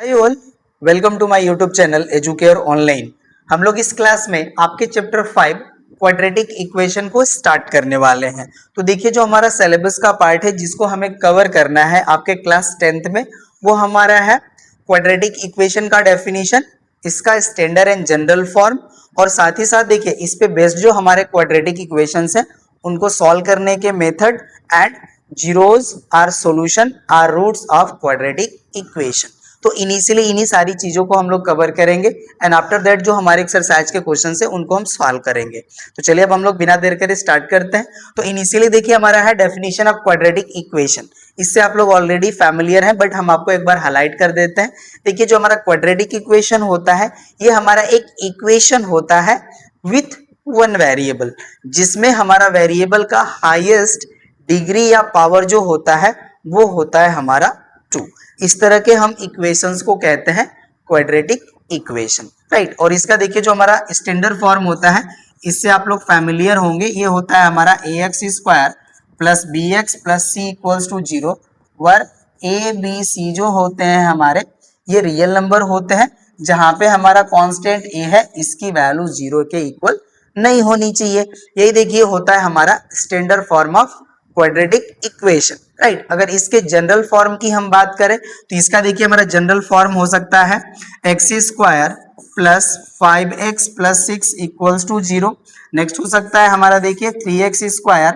Hi all, welcome to my YouTube channel Educare online. हम लोग इस क्लास में आपके चैप्टर 5 क्वाड्रेटिक इक्वेशन को स्टार्ट करने वाले हैं। तो देखिए, जो हमारा सिलेबस का पार्ट है जिसको हमें कवर करना है आपके क्लास 10th में, वो हमारा है क्वाड्रेटिक इक्वेशन का डेफिनेशन, इसका स्टैंडर्ड एंड जनरल फॉर्म, और साथ ही साथ देखिए इस पे बेस्ड जो हमारे क्वाड्रेटिक इक्वेशंस हैं उनको सॉल्व करने के method and zeros or solution or roots of quadratic equation. तो इनिशियली इन्हीं सारी चीजों को हम लोग कवर करेंगे एंड आफ्टर दैट जो हमारे एक्सरसाइज के क्वेश्चन है उनको हम सॉल्व करेंगे। तो चलिए अब हम लोग बिना देर करे स्टार्ट करते हैं। तो इनिशियली देखिए हमारा है डेफिनेशन ऑफ क्वाड्रेटिक इक्वेशन। इससे आप लोग ऑलरेडी फैमिलियर हैं, बट हम आपको एक बार हाईलाइट कर देते हैं। देखिए, जो हमारा क्वाड्रेटिक इक्वेशन होता है ये हमारा एक इक्वेशन होता है विथ वन वेरिएबल, जिसमें हमारा वेरिएबल का हाईएस्ट डिग्री या पावर जो होता है वो होता है हमारा 2। इस तरह के हम इक्वेशंस को कहते हैं क्वाड्रेटिक इक्वेशन, राइट। और इसका देखिए जो हमारा स्टैंडर्ड फॉर्म होता है, इससे आप लोग फैमिलियर होंगे। ये होता है हमारा ax² plus bx plus c equals to 0, where a b c जो होते हैं हमारे ये रियल नंबर होते हैं, जहां पे हमारा कांस्टेंट a है इसकी वैल्यू 0 के इक्वल नहीं होनी चाहिए। यही देखिए होता है हमारा standard form of quadratic equation, right. अगर इसके जनरल फॉर्म की हम बात करें तो इसका देखिए हमारा जनरल फॉर्म हो सकता है x² plus 5x plus 6 equals to 0। Next हो सकता है हमारा देखिए 3x²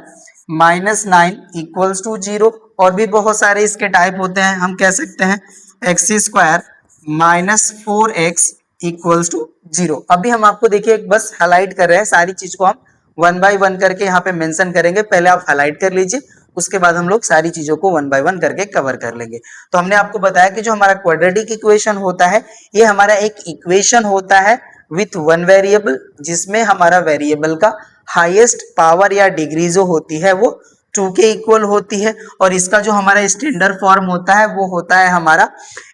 माइनस 9 इक्वल्स टू 0। और भी बहुत सारे इसके टाइप होते हैं। हम कह सकते हैं x² minus 4x equals to 0। अभी हम आपको देखिए बस हाईलाइट कर रहे हैं, सारी चीज को हम वन बाय वन करके यहाँ पे मेंशन करेंगे। पहले आप हाईलाइट कर लीजिए, उसके बाद हम लोग सारी चीजों को वन बाय वन करके कवर कर लेंगे। तो हमने आपको बताया कि जो हमारा क्वाड्रेटिक इक्वेशन होता है ये हमारा एक इक्वेशन होता है विथ वन वेरिएबल, जिसमें हमारा वेरिएबल का हाईएस्ट पावर या डिग्री जो होती है वो 2 के इक्वल होती है। और इसका जो हमारा स्टैंडर्ड फॉर्म होता है वो होता है हमारा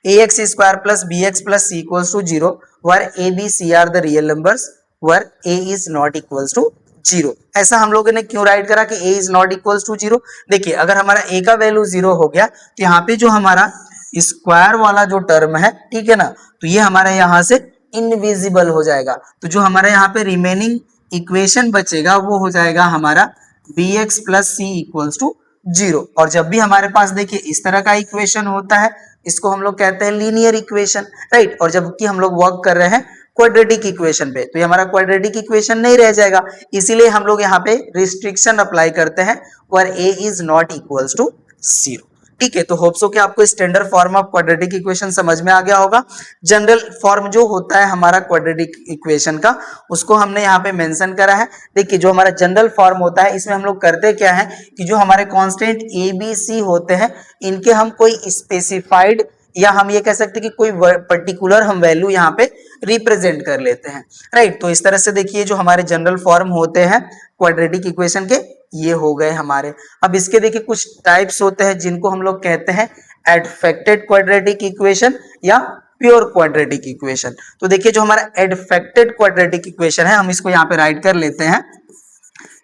ax² plus bx plus c equals to 0, where a b c are the real numbers, where a is not equals to 0। ऐसा हम लोगों ने क्यों राइट करा कि a is not equals to 0? देखिए, अगर हमारा a का वैल्यू 0 हो गया तो यहाँ पे जो हमारा स्क्वायर वाला जो टर्म है, ठीक है ना, तो ये हमारा यहाँ से इनविजिबल हो जाएगा। तो जो हमारा यहाँ पे रिमेनिंग इक्वेशन बचेगा वो हो जाएगा हमारा bx plus c equals to 0। और जब भी हमारे पास देखिए इस तरह का इक्वेशन होता है इसको हम लोग कहते हैं लीनियर इक्वेशन, राइट। और जबकि हम लोग वर्क कर रहे हैं क्वाड्रेटिक इक्वेशन पे, तो ये हमारा क्वाड्रेटिक इक्वेशन नहीं रह जाएगा। इसीलिए हम लोग यहाँ पे रिस्ट्रिक्शन अप्लाई करते हैं, where a is not equals to 0। ठीक है, तो होप सो कि आपको standard form of quadratic equation समझ में आ गया होगा। जनरल फॉर्म जो होता है हमारा क्वाड्रेटिक इक्वेशन का, उसको हमने यहाँ पे मेंशन करा है। देखिए, जो हमारा जनरल फॉर्म होता है इसमें हम लोग करते क्या है कि जो हमारे कांस्टेंट a b c होते हैं इनके हम कोई स्पेसिफाइड या हम ये कह सकते हैं कि कोई पर्टिकुलर हम वैल्यू यहाँ पे रिप्रेजेंट कर लेते हैं, राइट। तो इस तरह से देखिए जो हमारे जनरल फॉर्म होते हैं क्वाड्रेटिक इक्वेशन के, ये हो गए हमारे। अब इसके देखिए कुछ टाइप्स होते हैं जिनको हम लोग कहते हैं एडफेक्टेड क्वाड्रेटिक इक्वेशन या प्योर क्वाड्रेटिक इक्वेशन। तो देखिए जो हमारा एडफेक्टेड क्वाड्रेटिक इक्वेशन है हम इसको यहाँ पे राइट कर लेते हैं,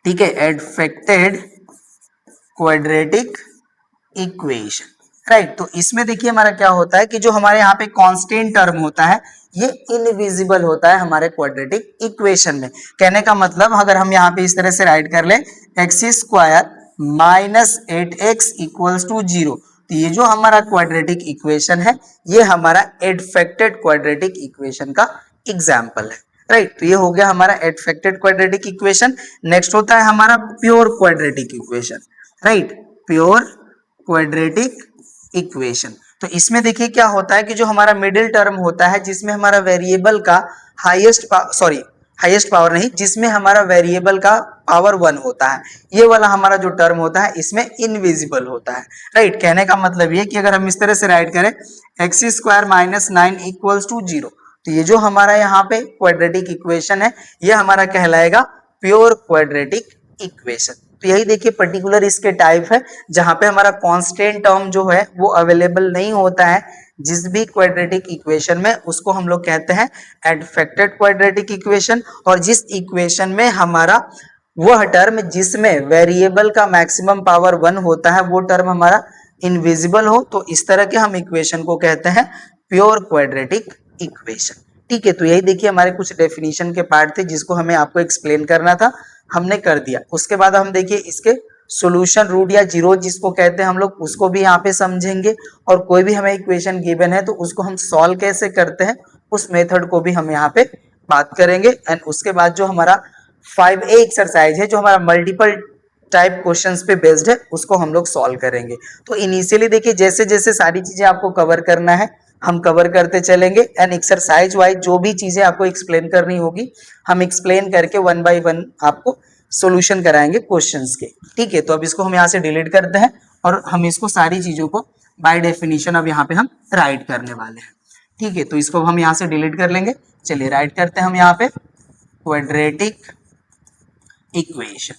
ठीक है, एडफेक्टेड क्वाड्रेटिक इक्वेशन, राइट। तो इसमें देखिए हमारा क्या होता है कि जो हमारे यहाँ पे कांस्टेंट टर्म होता है ये इनविजिबल होता है हमारे क्वाड्रेटिक इक्वेशन में। कहने का मतलब अगर हम यहाँ पे इस तरह से राइट कर ले x² minus 8x equals to 0, तो ये जो हमारा क्वाड्रेटिक इक्वेशन है ये हमारा एडफेक्टेड क्वाड्रेटिक इक्वेशन का एग्जाम्पल है, राइट। तो ये हो गया हमारा एडफेक्टेड क्वाड्रेटिक इक्वेशन। नेक्स्ट होता है हमारा pure quadratic equation, right, pure quadratic equation. तो इसमें देखिए क्या होता है कि जो हमारा मिडिल टर्म होता है जिसमें हमारा वेरिएबल का हाईएस्ट पावर नहीं, जिसमें हमारा वेरिएबल का पावर 1 होता है, ये वाला हमारा जो टर्म होता है इसमें इनविजिबल होता है, राइट। कहने का मतलब ये कि अगर हम इस तरह से राइट करें x² माइनस 9 इक्वल्स टू 0, तो ये जो हमारा यहाँ पे क्वाड्रेटिक इक्वेशन है ये हमारा कहलाएगा प्योर क्वाड्रेटिक इक्वेशन। तो यही देखिए पर्टिकुलर इसके टाइप है जहां पे हमारा कांस्टेंट टर्म जो है वो अवेलेबल नहीं होता है जिस भी क्वाड्रेटिक इक्वेशन में, उसको हम लोग कहते हैं एडफेक्टेड क्वाड्रेटिक इक्वेशन। और जिस इक्वेशन में हमारा वह टर्म जिसमें वेरिएबल का मैक्सिमम पावर 1 होता है वो टर्म हमारा इनविजिबल हो, तो इस तरह के हम इक्वेशन को कहते हैं प्योर क्वाड्रेटिक इक्वेशन। ठीक है, तो यही देखिए हमारे कुछ डेफिनेशन के पार्ट थे जिसको हमें आपको एक्सप्लेन करना था, हमने कर दिया। उसके बाद हम देखिए इसके सॉल्यूशन रूट या जीरो जिसको कहते हैं हम लोग, उसको भी यहाँ पे समझेंगे, और कोई भी हमें इक्वेशन गिवन है तो उसको हम सॉल्व कैसे करते हैं उस मेथड को भी हम यहाँ पे बात करेंगे। एंड उसके बाद जो हमारा 5A एक्सरसाइज है जो हमारा मल्टीपल टाइप क्वेश्चंस पे बेस्ड है उसको हम लोग सॉल्व करेंगे। तो इनिशियली देखिए जैसे जैसे सारी चीजें आपको कवर करना है हम कवर करते चलेंगे, एंड एक्सरसाइज वाइज जो भी चीजें आपको एक्सप्लेन करनी होगी हम एक्सप्लेन करके वन बाय वन आपको सॉल्यूशन कराएंगे क्वेश्चंस के। ठीक है, तो अब इसको हम यहाँ से डिलीट करते हैं और हम इसको सारी चीजों को बाय डेफिनेशन अब यहाँ पे हम राइट करने वाले हैं। ठीक है, तो इसको हम यहाँ से डिलीट कर लेंगे। चलिए राइट करते हैं हम यहाँ पे क्वाड्रेटिक इक्वेशन।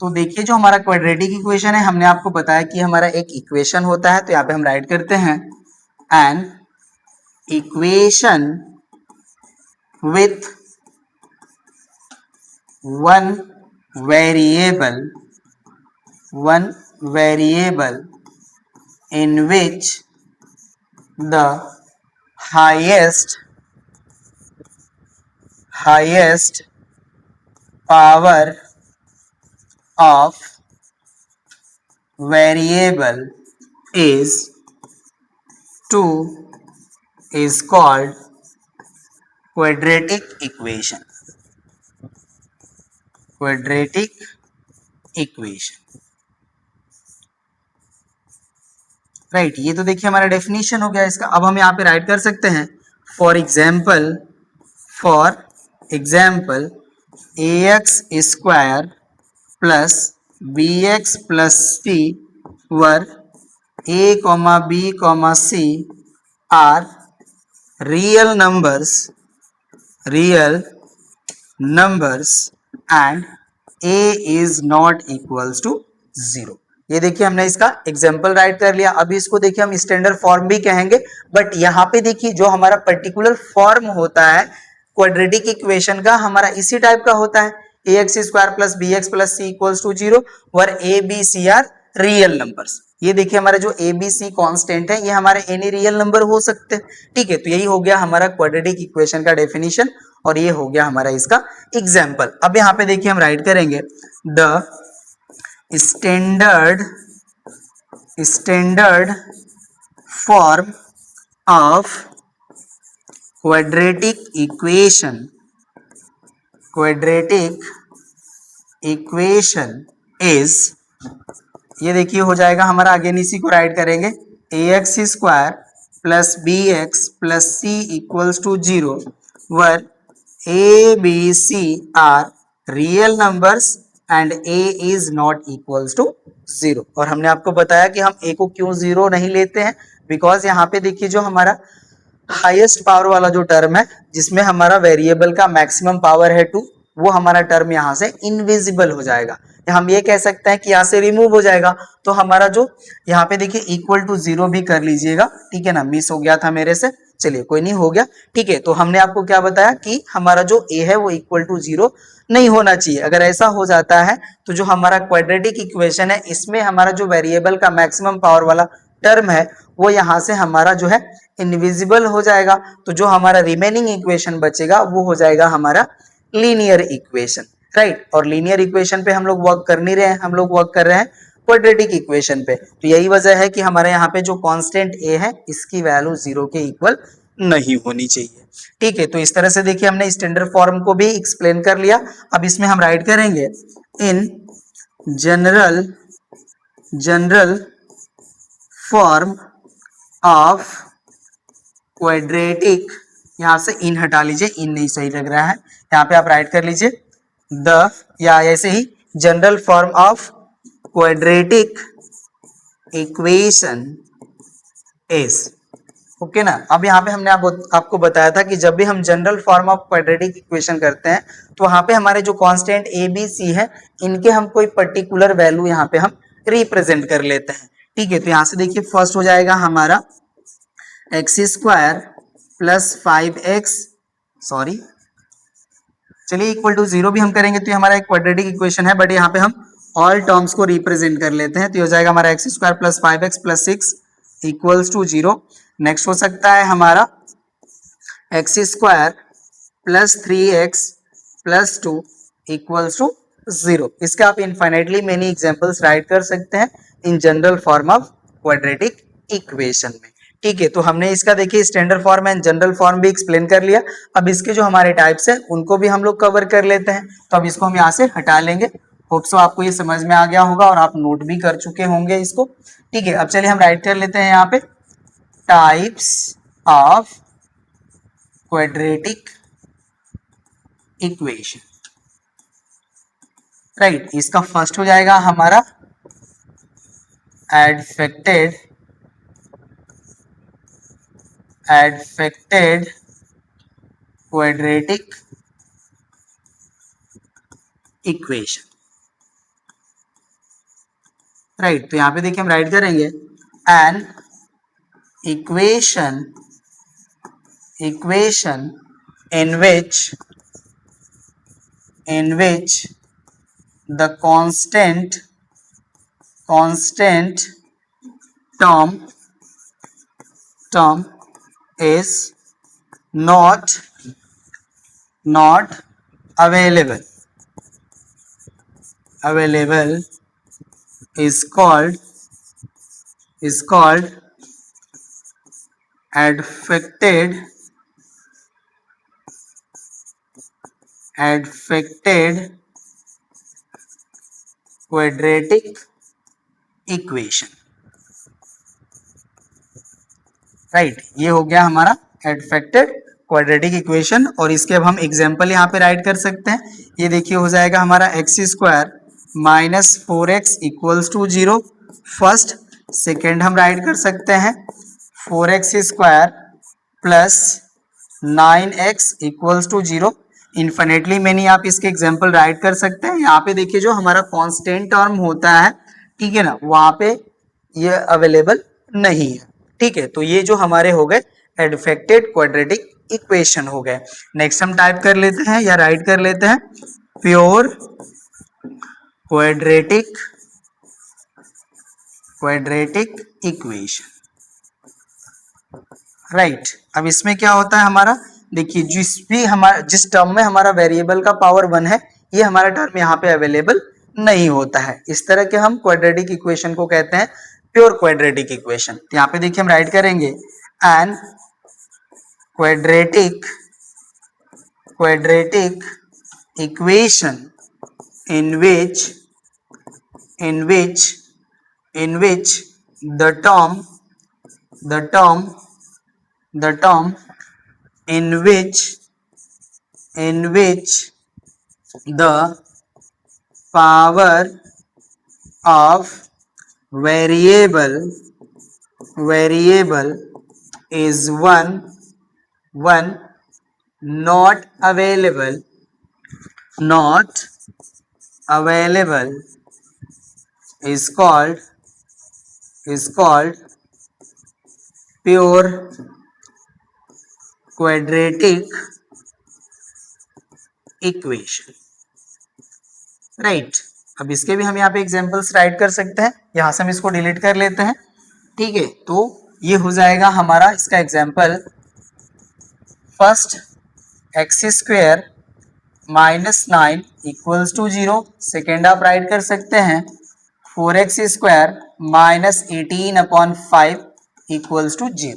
तो देखिए जो हमारा क्वाड्रेटिक इक्वेशन है हमने आपको बताया कि हमारा एक इक्वेशन होता है, तो यहाँ पे हम राइट करते हैं an equation with one variable in which the highest power of variable is 2 is called quadratic equation. Right, ये तो देखिए हमारा डेफिनेशन हो गया इसका। अब हम यहाँ पे राइट कर सकते हैं for example ax square plus bx plus c where a comma b comma c are real numbers and a is not equals to 0। ये देखिए हमने इसका एग्जाम्पल राइट कर लिया। अभी इसको देखिए हम स्टैंडर्ड फॉर्म भी कहेंगे, बट यहाँ पे देखिए जो हमारा पर्टिकुलर फॉर्म होता है क्वाड्रेटिक इक्वेशन का हमारा इसी टाइप का होता है, ax square plus bx plus c equals to 0 where a b c are real numbers. ये देखिए हमारे जो a b c कांस्टेंट है ये हमारे एनी रियल नंबर हो सकते हैं। ठीक है, तो यही हो गया हमारा क्वाड्रेटिक इक्वेशन का डेफिनेशन और ये हो गया हमारा इसका एग्जाम्पल। अब यहाँ पे देखिए हम राइट करेंगे the standard form of quadratic equation is, ये देखिए हो जाएगा हमारा, अगेन इसी को राइट करेंगे ax square plus bx plus c equals to 0 where a b c are real numbers and a is not equals to 0। और हमने आपको बताया कि हम a को क्यों 0 नहीं लेते हैं, बिकॉज यहाँ पे देखिए जो हमारा हाईएस्ट पावर वाला जो टर्म है जिसमें हमारा वेरिएबल का मैक्सिमम पावर है 2, वो हमारा टर्म यहाँ से इनविजिबल हो जाएगा, हम ये कह सकते हैं कि यहाँ से रिमूव हो जाएगा। तो हमारा जो यहाँ पे देखिए इक्वल टू 0 भी कर लीजिएगा, ठीक है ना, मिस हो गया था मेरे से, चलिए कोई नहीं, हो गया। ठीक है, तो हमने आपको क्या बताया कि हमारा जो a है वो इक्वल टू 0 नहीं होना चाहिए। अगर ऐसा हो जाता है तो जो हमारा क्वाड्रेटिक इक्वेशन है इसमें हमारा जो वेरिएबल का मैक्सिमम पावर वाला टर्म है वो यहाँ से हमारा जो है इनविजिबल हो जाएगा। तो जो हमारा रिमेनिंग इक्वेशन बचेगा वो हो जाएगा हमारा लीनियर इक्वेशन, राइट। और लीनियर इक्वेशन पे हम लोग वर्क कर नहीं रहे हैं, हम लोग वर्क कर रहे हैं क्वाड्रेटिक इक्वेशन पे। तो यही वजह है कि हमारे यहाँ पे जो कांस्टेंट a है इसकी वैल्यू 0 के इक्वल नहीं होनी चाहिए। ठीक है, तो इस तरह से देखिए हमने स्टैंडर्ड फॉर्म को भी एक्सप्लेन कर लिया। अब इसमें हम राइट करेंगे in general form of quadratic, यहाँ से इन हटा लीजिए, इन नहीं सही लग रहा है, यहाँ पे आप राइट कर लीजिए द, या ऐसे ही general form of quadratic equation is, okay ना। अब यहाँ पे हमने आपको बताया था कि जब भी हम general form of quadratic equation करते हैं तो वहां पे हमारे जो कांस्टेंट a b c है इनके हम कोई पर्टिकुलर वैल्यू यहाँ पे हम रिप्रेजेंट कर लेते हैं। ठीक है, तो यहाँ से देखिए फर्स्ट हो जाएगा हमारा x square plus 5x, sorry चलिए इक्वल टू 0 भी हम करेंगे तो ये हमारा एक क्वाड्रेटिक इक्वेशन है, बट यहाँ पे हम ऑल टर्म्स को रिप्रेजेंट कर लेते हैं। तो ये हो जाएगा हमारा x square plus 5x plus 6 equals to 0। Next हो सकता है हमारा x square plus 3x plus 2 equals to 0। इसके आप इनफाइनाइटली मेनी एग्जांपल्स राइट कर सकते हैं in general form of quadratic equation में। ठीक है, तो हमने इसका देखिए standard form and general form भी एक्सप्लेन कर लिया। अब इसके जो हमारे टाइप्स हैं उनको भी हम लोग कवर कर लेते हैं। तो अब इसको हम यहाँ से हटा लेंगे। होप सो आपको ये समझ में आ गया होगा और आप नोट भी कर चुके होंगे इसको। ठीक है, अब चलिए हम राइट कर लेते हैं यहाँ पे types of quadratic equation. Right, इसका फर्स्ट हो जाएगा हमारा एडफेक्टेड क्वाड्रेटिक इक्वेशन। राइट, तो यहां पे देखिए हम राइट करेंगे an equation in which the constant term is not available is called adfected quadratic equation. Right, ये हो गया हमारा एडफेक्टेड क्वाड्रेटिक इक्वेशन। और इसके अब हम एग्जांपल यहाँ पे राइट कर सकते हैं। ये देखिए हो जाएगा हमारा x square minus 4x equals to 0 first. Second हम राइट कर सकते हैं 4x square plus 9x equals to 0। Infinitely many आप इसके एग्जाम्पल राइट कर सकते हैं। यहाँ पे देखिए जो हमारा कांस्टेंट टर्म होता है, ठीक है ना, वहां पे ये अवेलेबल नहीं है। ठीक है, तो ये जो हमारे हो गए एडफेक्टेड क्वाड्रेटिक इक्वेशन हो गए। नेक्स्ट हम टाइप कर लेते हैं या राइट कर लेते हैं प्योर क्वाड्रेटिक इक्वेशन। राइट, अब इसमें क्या होता है हमारा, देखिए जिस टर्म में हमारा वेरिएबल का पावर 1 है, ये हमारा टर्म यहाँ पे अवेलेबल नहीं होता है। इस तरह के हम क्वाड्रेटिक इक्वेशन को कहते हैं प्योर क्वाड्रेटिक इक्वेशन। तो यहाँ पे देखिए हम राइट करेंगे an quadratic equation in which the term in which the power of variable is one not available is called pure quadratic equation. Right, अब इसके भी हम यहाँ पे एग्जांपल्स राइट कर सकते हैं। यहां से हम इसको डिलीट कर लेते हैं। ठीक है, तो ये हो जाएगा हमारा इसका example first x square minus 9 equals to 0। Second आप राइट कर सकते हैं 4x square minus 18/5 equals to 0।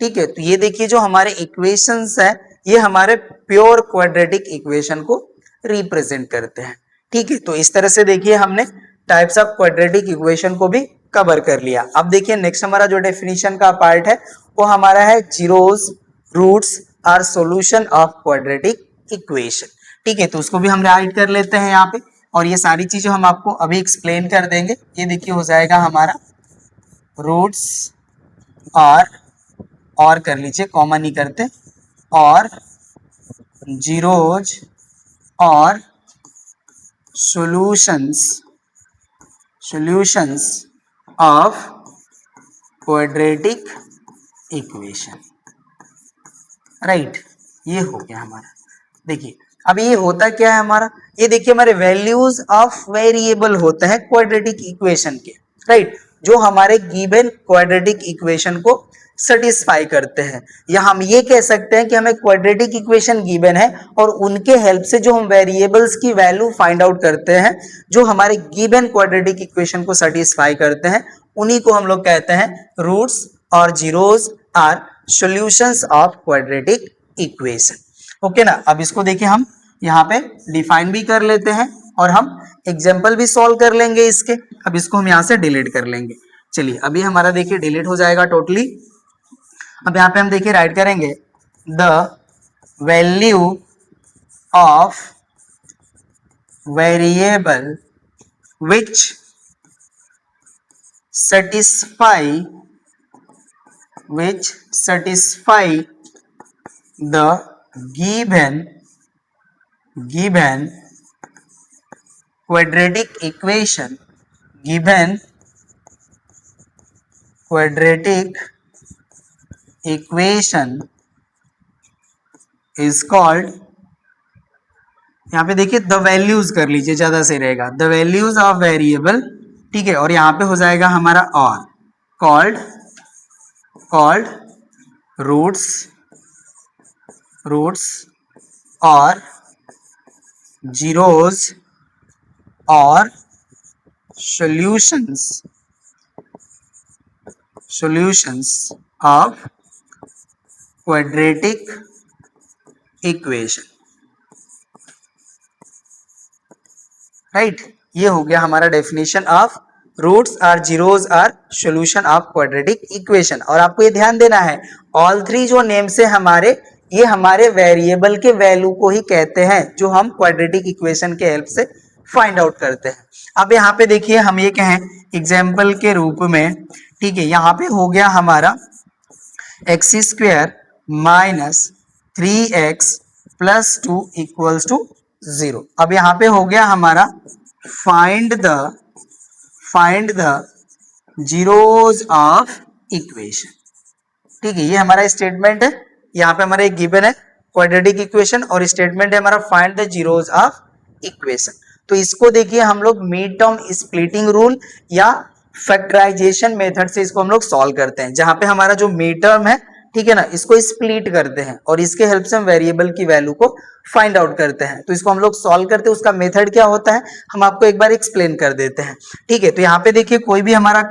ठीक है, तो ये देखिए जो हमारे इक्वेशंस है ये हमारे प्योर क्वाड्रेटिक इक्वेशन को रिप्रेजेंट करते हैं। ठीक है, तो इस तरह से देखिए हमने टाइप्स ऑफ क्वाड्रेटिक इक्वेशन को भी कवर कर लिया। अब देखिए नेक्स्ट हमारा जो डेफिनेशन का पार्ट है वो हमारा है zeros roots or solution of quadratic equation. ठीक है, तो उसको भी हम राइट कर लेते हैं यहाँ पे और ये सारी चीजें हम आपको अभी एक्सप्लेन कर देंगे। ये देखिए हो जाएगा हमारा रूट्स और कर लीजिए, कॉमन ही करते, और जीरोज और solutions of quadratic equation. Right, ये हो गया हमारा। देखिए अब ये होता क्या है हमारा, ये देखिए हमारे वैल्यूज ऑफ वेरिएबल होते हैं क्वाड्रेटिक इक्वेशन के। राइट, जो हमारे गिवन क्वाड्रेटिक इक्वेशन को सेटिस्फाई करते हैं, या हम ये कह सकते हैं कि हमें क्वाड्रेटिक इक्वेशन गिवन है और उनके हेल्प से जो हम वेरिएबल्स की वैल्यू फाइंड आउट करते हैं जो हमारे गिवन क्वाड्रेटिक इक्वेशन को सेटिस्फाई करते हैं, उन्हीं को हम लोग कहते हैं रूट्स और zeros or solutions of quadratic equation. Okay ना। अब इसको देखिए हम यहाँ पे डिफाइन भी कर लेते हैं और हम एग्जाम्पल भी सॉल्व कर लेंगे इसके। अब इसको हम यहाँ से डिलीट कर लेंगे। चलिए अभी हमारा देखिए डिलीट हो जाएगा टोटली। अब यहाँ पे हम देखिए राइट करेंगे the value of variable which satisfy the given quadratic equation is called, यहाँ पे देखिए द वैल्यूज कर लीजिए, ज्यादा सही रहेगा, द वैल्यूज ऑफ वेरिएबल, ठीक है, और यहाँ पे हो जाएगा हमारा और कॉल्ड रूट्स और जीरोस और solutions of quadratic equation. Right, ये हो गया हमारा definition of roots or zeros or solution of quadratic equation. और आपको ये ध्यान देना है ऑल थ्री जो नेम्स है हमारे, ये हमारे वेरिएबल के वैल्यू को ही कहते हैं जो हम क्वाड्रेटिक इक्वेशन के हेल्प से फाइंड आउट करते हैं। अब यहाँ पे देखिए हम ये कहें एग्जाम्पल के रूप में, ठीक है, यहाँ पे हो गया हमारा x square minus 3x plus 2 equals to 0। अब यहाँ पे हो गया हमारा find the zeros of equation. ठीक है, ये हमारा स्टेटमेंट है, यहाँ पे हमारा एक गिवन है क्वाड्रेटिक इक्वेशन और स्टेटमेंट है हमारा find the zeros of equation. तो इसको देखिए हम लोग मिड टर्म स्प्लिटिंग रूल या फैक्टराइजेशन मेथड से इसको हम लोग सॉल्व करते हैं, जहां पे हमारा जो मिड टर्म है, ठीक है ना, इसको स्प्लिट करते हैं और इसके हेल्प से हम वेरिएबल की वैल्यू को फाइंड आउट करते हैं। तो इसको हम लोग सॉल्व करते हैं, उसका मेथड क्या होता है हम आपको एक बार एक्सप्लेन कर देते हैं। ठीक है, तो यहाँ पे देखिए कोई भी हमारा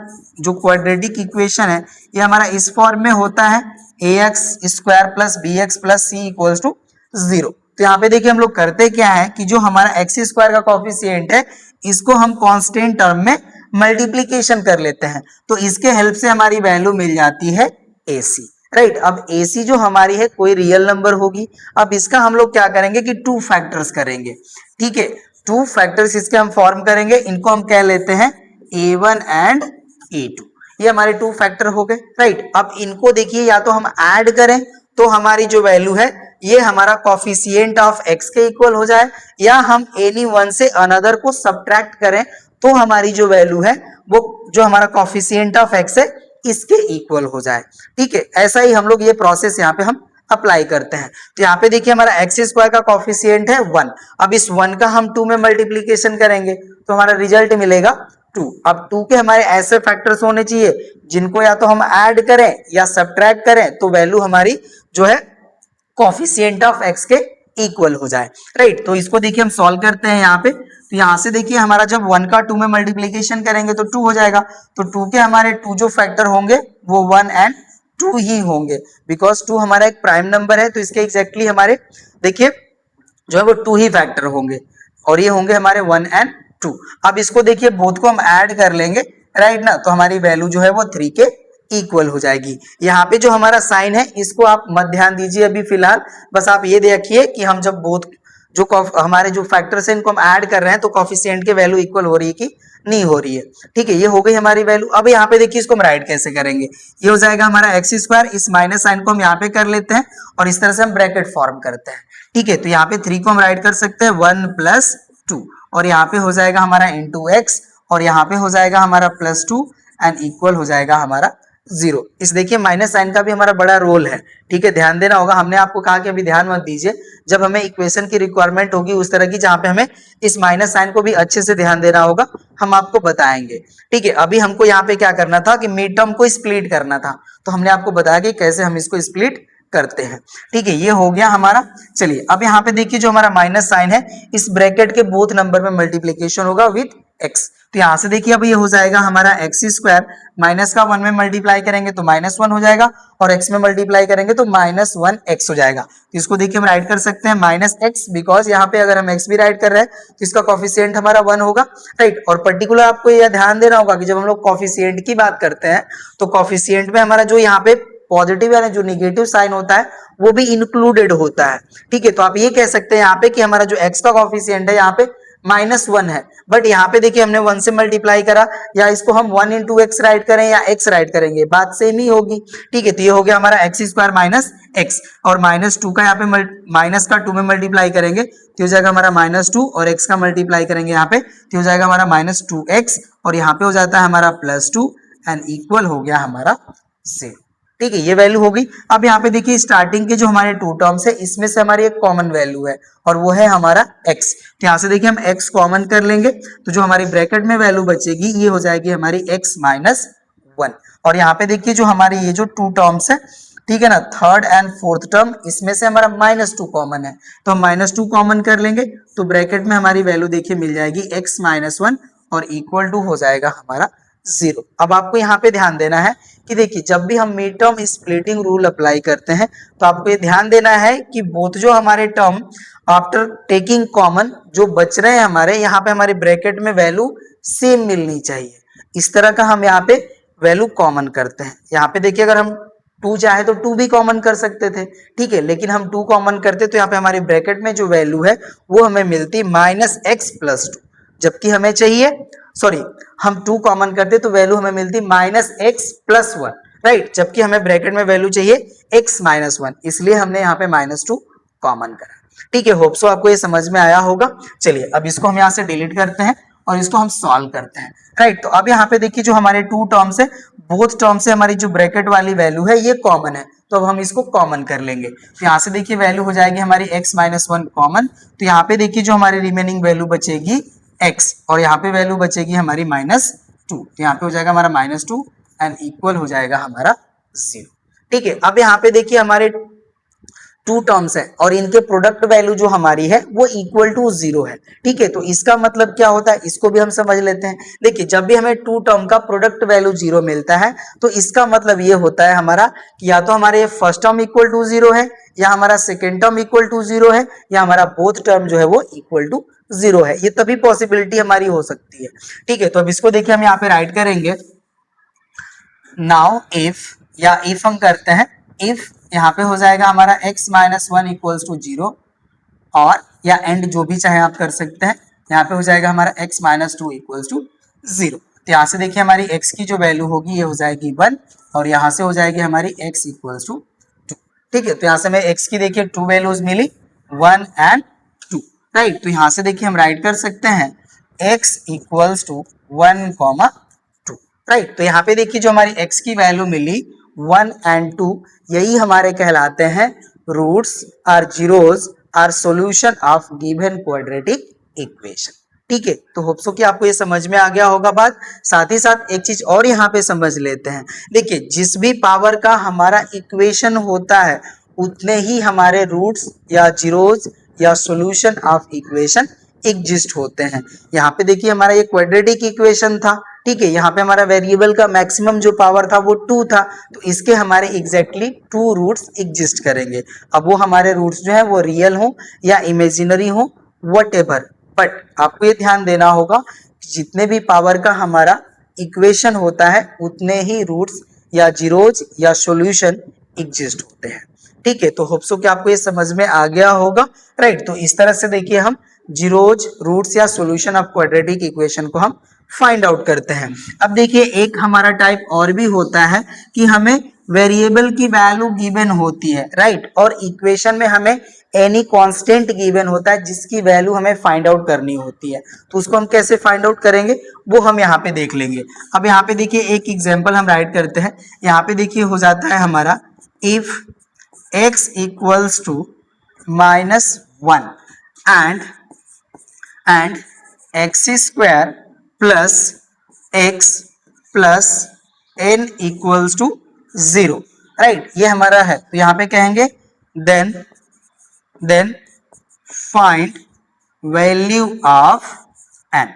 जो क्वाड्रेटिक इक्वेशन है ये हमारा इस फॉर्म में होता है ax square plus bx plus c equals to 0। तो यहाँ पे देखिए हम लोग करते क्या है कि जो हमारा एक्स स्क्वायर का कोफिशिएंट है इसको हम कांस्टेंट टर्म में मल्टीप्लीकेशन कर लेते हैं, तो इसके हेल्प से हमारी वैल्यू मिल जाती है AC। राइट, अब AC जो हमारी है कोई रियल नंबर होगी। अब इसका हम लोग क्या करेंगे कि टू फैक्टर्स करेंगे। ठीक है, टू फैक्टर्स इसके हम फॉर्म करेंगे, इनको हम कह लेते हैं A1 एंड A2। ये हमारे टू फैक्टर हो गए। राइट, अब इनको देखिए या तो हम ऐड करें तो हमारी जो वैल्यू है ये हमारा कोफिशिएंट ऑफ x के इक्वल हो जाए, या हम एनी वन से अनदर को सब्ट्रैक्ट करें तो हमारी जो वैल्यू है वो जो हमारा कोफिशिएंट ऑफ x है इसके इक्वल हो जाए। ठीक है, ऐसा ही हम लोग ये प्रोसेस यहाँ पे हम अप्लाई करते हैं। तो यहाँ पे देखिए हमारा एक्स स्क्वायर का कोफिशिएंट है 1। अब इस 1 का हम 2 में मल्टीप्लीकेशन करेंगे तो हमारा रिजल्ट मिलेगा 2। अब 2 के हमारे ऐसे फैक्टर्स होने चाहिए जिनको या तो हम ऐड करें या सब्ट्रैक्ट करें तो वैल्यू हमारी जो है कोफिशिएंट ऑफ x के इक्वल हो जाए। राइट, तो इसको देखिए हम सॉल्व करते हैं यहाँ पे। तो यहाँ से देखिए हमारा जब 1 का 2 में मल्टीप्लीकेशन करेंगे तो 2 हो जाएगा, तो 2 के हमारे 2 जो फैक्टर होंगे वो 1 एंड 2 ही होंगे, बिकॉज 2 हमारा एक प्राइम नंबर है तो इसके एग्जैक्टली हमारे देखिए जो है वो 2 ही फैक्टर होंगे और ये होंगे हमारे 1 एंड 2। अब इसको देखिए बोथ को हम ऐड कर लेंगे, राइट ना, तो हमारी वैल्यू जो है वो 3 के इक्वल हो जाएगी। यहाँ पे जो हमारा साइन है इसको आप मत ध्यान दीजिए अभी फिलहाल, बस आप ये देखिए कि हम जब बोथ जो हमारे जो फैक्टर्स हैं इनको हम ऐड कर रहे हैं तो कोफिशिएंट की वैल्यू इक्वल हो रही है कि नहीं हो रही है। ठीक है, ये हो गई हमारी वैल्यू। अब यहाँ पे देखिए इसको हम राइट कैसे करेंगे, ये हो जाएगा हमारा एक्स स्क्वायर, इस माइनस साइन को हम यहाँ पे कर लेते हैं और इस तरह से हम ब्रैकेट फॉर्म करते हैं। ठीक है, तो यहाँ पे 3 को हम राइट कर सकते हैं 1 प्लस 2 और यहाँ पे हो जाएगा हमारा इंटू एक्स और यहाँ पे हो जाएगा हमारा प्लस 2 एंड इक्वल हो जाएगा हमारा जीरो। इस देखिए माइनस साइन का भी हमारा बड़ा रोल है, ठीक है, ध्यान देना होगा। हमने आपको कहा कि अभी ध्यान मत दीजिए, जब हमें इक्वेशन की रिक्वायरमेंट होगी उस तरह की जहां पे हमें इस माइनस साइन को भी अच्छे से ध्यान देना होगा, हम आपको बताएंगे, ठीक है। अभी हमको यहाँ पे क्या करना था कि मिड टर्म को स्प्लिट करना था, तो हमने आपको बताया कि कैसे हम इसको स्प्लिट करते हैं, ठीक है। ये हो गया हमारा। चलिए अब यहाँ पे देखिए जो हमारा माइनस साइन है, इस ब्रैकेट के बोथ नंबर में मल्टीप्लीकेशन होगा विथ एक्स, तो यहाँ से देखिए अब ये हो जाएगा हमारा एक्स स्क्वायर, माइनस का 1 में मल्टीप्लाई करेंगे तो -1 हो जाएगा, और एक्स में मल्टीप्लाई करेंगे तो -1x हो जाएगा। तो इसको देखिए हम राइट कर सकते हैं -x, बिकॉज यहाँ पे अगर हम x भी राइट कर रहे हैं तो इसका कॉफिशिएंट हमारा 1 होगा, राइट। और पर्टिकुलर आपको यह ध्यान देना होगा कि जब हम लोग कॉफिशिएंट की बात करते हैं तो कॉफिशिएंट में हमारा जो यहाँ पे पॉजिटिव यानी जो निगेटिव साइन होता है वो भी इंक्लूडेड होता है, ठीक है। तो आप ये कह सकते हैं यहाँ पे कि हमारा जो x का कॉफिशिएंट है यहाँ पे -1 है, बट यहाँ पे देखिए हमने 1 से मल्टीप्लाई करा, या इसको हम 1 इंटू एक्स राइट करें या x राइट करेंगे बात सेम ही होगी, ठीक है। तो ये हो गया हमारा एक्स स्क्वायर माइनस एक्स, और -2 का यहाँ पे माइनस का 2 में मल्टीप्लाई करेंगे तो हो जाएगा हमारा -2, और x का मल्टीप्लाई करेंगे यहाँ पे तो हो जाएगा हमारा -2x, और यहाँ पे हो जाता है हमारा +2 एंड इक्वल हो गया हमारा से, ठीक है। ये वैल्यू होगी। अब यहाँ पे देखिए स्टार्टिंग के जो हमारे टू टर्म्स है इसमें से हमारी एक कॉमन वैल्यू है और वो है हमारा x, तो यहाँ से देखिए हम x कॉमन कर लेंगे तो जो हमारी ब्रैकेट में वैल्यू बचेगी ये हो जाएगी हमारी x -1, और यहाँ पे देखिए जो हमारी ये जो टू टर्म्स है, ठीक है ना, थर्ड एंड फोर्थ टर्म, इसमें से हमारा -2 कॉमन है तो हम -2 कॉमन कर लेंगे तो ब्रैकेट में हमारी वैल्यू देखिए मिल जाएगी x -1 और इक्वल टू हो जाएगा हमारा 0। अब आपको यहाँ पे ध्यान देना है कि देखिए जब भी हम mid term splitting rule apply करते हैं तो आपको ये ध्यान देना है कि बोथ जो हमारे टर्म आफ्टर टेकिंग कॉमन जो बच रहे हैं हमारे यहाँ पे हमारे ब्रैकेट में वैल्यू सेम मिलनी चाहिए, इस तरह का हम यहाँ पे वैल्यू कॉमन करते हैं। यहाँ पे देखिए अगर हम 2 चाहे तो 2 भी कॉमन कर सकते थे, ठीक है, लेकिन हम 2 कॉमन करते तो यहाँ पे हमारे ब्रैकेट में जो वैल्यू है वो हमें मिलती -x + 2, जबकि हमें चाहिए सॉरी हम 2 कॉमन करते तो वैल्यू हमें मिलती -x + 1, राइट, जबकि हमें ब्रैकेट में वैल्यू चाहिए x -1, इसलिए हमने यहाँ पे -2 कॉमन करा, ठीक है। होप सो आपको ये समझ में आया होगा। चलिए अब इसको हम यहाँ से डिलीट करते हैं और इसको हम सॉल्व करते हैं, राइट। तो अब यहाँ पे देखिए जो हमारे टू टर्म्स है, बोथ टर्म से हमारी जो ब्रैकेट वाली वैल्यू है ये कॉमन है, तो अब हम इसको कॉमन कर लेंगे तो यहाँ से देखिए वैल्यू हो जाएगी हमारी x -1 कॉमन, तो यहाँ पे देखिए जो हमारी रिमेनिंग वैल्यू बचेगी x, और यहाँ पे वैल्यू बचेगी हमारी -2, तो यहाँ पे हो जाएगा हमारा -2 एंड इक्वल हो जाएगा हमारा 0, ठीक है। अब यहाँ पे देखिए हमारे टू टर्म्स है और इनके प्रोडक्ट वैल्यू जो हमारी है वो इक्वल टू 0 है, ठीक है। तो इसका मतलब क्या होता है इसको भी हम समझ लेते हैं। देखिए जब भी हमें टू टर्म का प्रोडक्ट वैल्यू 0 मिलता है तो इसका मतलब ये होता है हमारा कि या तो हमारे फर्स्ट टर्म इक्वल टू 0 है, या हमारा सेकेंड टर्म इक्वल टू 0 है, या हमारा बोथ टर्म जो है वो इक्वल टू 0 है। ये तभी पॉसिबिलिटी हमारी हो सकती है, ठीक है। तो अब इसको देखिए हम यहाँ पे राइट करेंगे, नाउ इफ, या इफ हम करते हैं इफ, यहाँ पे हो जाएगा हमारा x -1 इक्वल्स टू 0, और या एंड जो भी चाहे आप कर सकते हैं, यहाँ पे हो जाएगा हमारा x -2 इक्वल्स टू 0। तो यहाँ से देखिए हमारी x की जो वैल्यू होगी ये हो जाएगी 1, और यहाँ से हो जाएगी हमारी x इक्वल्स टू 2, ठीक है। तो यहाँ से हमें x की देखिए 2 वैल्यूज मिली, 1 एंड 2, राइट। तो यहाँ से देखिए हम राइट कर सकते हैं x इक्वल्स टू 1, 2, राइट। तो यहाँ पे देखिए जो हमारी x की वैल्यू मिली 1 एंड 2, यही हमारे कहलाते हैं roots or zeros or solution of given quadratic equation, ठीक है। तो होप सो कि आपको ये समझ में आ गया होगा बात। साथ ही साथ एक चीज और यहाँ पे समझ लेते हैं, देखिए जिस भी पावर का हमारा इक्वेशन होता है उतने ही हमारे रूट्स या जीरोस या सॉल्यूशन ऑफ इक्वेशन एग्जिस्ट होते हैं। यहाँ पे देखिए हमारा ये क्वाड्रेटिक इक्वेशन था, ठीक है, यहाँ पे हमारा वेरिएबल का मैक्सिमम जो पावर था वो 2 था, तो इसके हमारे एग्जैक्टली 2 रूट्स एग्जिस्ट करेंगे। अब वो हमारे रूट्स जो है वो रियल हो या इमेजिनरी हो, व्हाटएवर, बट आपको ये ध्यान देना होगा जितने भी पावर का हमारा इक्वेशन होता है उतने ही रूट्स या जीरोज या सॉल्यूशन एग्जिस्ट होते हैं, ठीक है। तो होप सो कि आपको ये समझ में आ गया होगा, राइट। तो इस तरह से देखिए हम जीरोज, रूट्स या सॉल्यूशन ऑफ क्वाड्रेटिक इक्वेशन को हम फाइंड आउट करते हैं। अब देखिए एक हमारा टाइप और भी होता है कि हमें वेरिएबल की वैल्यू गिवन होती है, राइट, और इक्वेशन में हमें एनी कांस्टेंट गिवन होता है जिसकी वैल्यू हमें फाइंड आउट करनी होती है। तो उसको हम कैसे फाइंड आउट करेंगे वो हम यहाँ पे देख लेंगे। अब यहाँ पे देखिए एक एग्जांपल हम राइट करते हैं। यहाँ पे देखिए हो जाता है हमारा if x equals to -1 and x square plus x plus n equals to 0, right, ये हमारा है। तो यहाँ पे कहेंगे then find value of n,